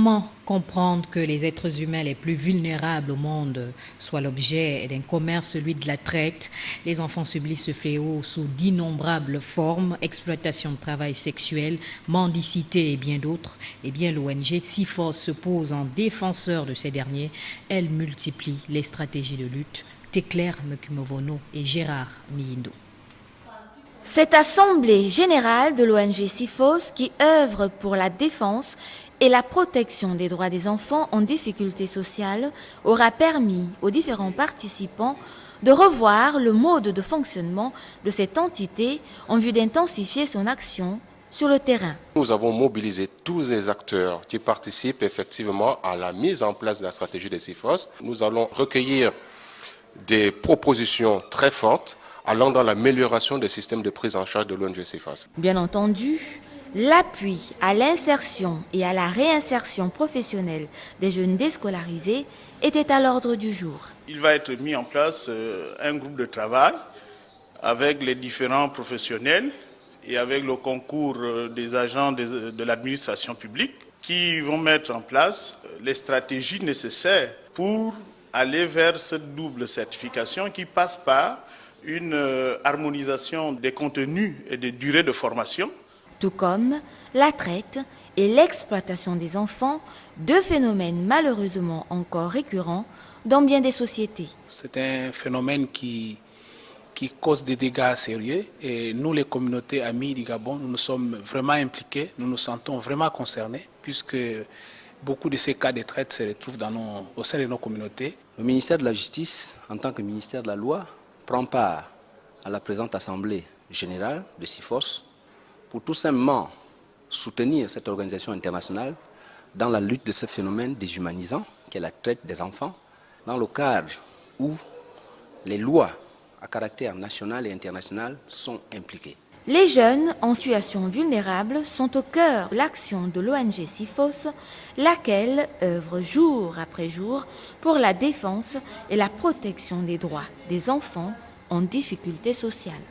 Comment comprendre que les êtres humains les plus vulnérables au monde soient l'objet d'un commerce, celui de la traite? Les enfants subissent ce fléau sous d'innombrables formes, exploitation de travail sexuel, mendicité et bien d'autres. Eh bien, l'ONG SIFOS se pose en défenseur de ces derniers. Elle multiplie les stratégies de lutte. Teclair Mekumovono et Gérard Miindo. Cette assemblée générale de l'ONG SIFOS qui œuvre pour la défense et la protection des droits des enfants en difficulté sociale aura permis aux différents participants de revoir le mode de fonctionnement de cette entité en vue d'intensifier son action sur le terrain. Nous avons mobilisé tous les acteurs qui participent effectivement à la mise en place de la stratégie des SIFOS. Nous allons recueillir des propositions très fortes allant dans l'amélioration des systèmes de prise en charge de l'ONG SIFOS. Bien entendu, l'appui à l'insertion et à la réinsertion professionnelle des jeunes déscolarisés était à l'ordre du jour. Il va être mis en place un groupe de travail avec les différents professionnels et avec le concours des agents de l'administration publique qui vont mettre en place les stratégies nécessaires pour aller vers cette double certification qui passe par une harmonisation des contenus et des durées de formation. Tout comme la traite et l'exploitation des enfants, deux phénomènes malheureusement encore récurrents dans bien des sociétés. C'est un phénomène qui cause des dégâts sérieux et nous, les communautés amies du Gabon, nous sommes vraiment impliqués, nous nous sentons vraiment concernés puisque beaucoup de ces cas de traite se retrouvent au sein de nos communautés. Le ministère de la Justice, en tant que ministère de la Loi, prend part à la présente Assemblée générale de SIFOS pour tout simplement soutenir cette organisation internationale dans la lutte de ce phénomène déshumanisant qu'est la traite des enfants, dans le cadre où les lois à caractère national et international sont impliquées. Les jeunes en situation vulnérable sont au cœur de l'action de l'ONG SIFOS, laquelle œuvre jour après jour pour la défense et la protection des droits des enfants en difficulté sociale.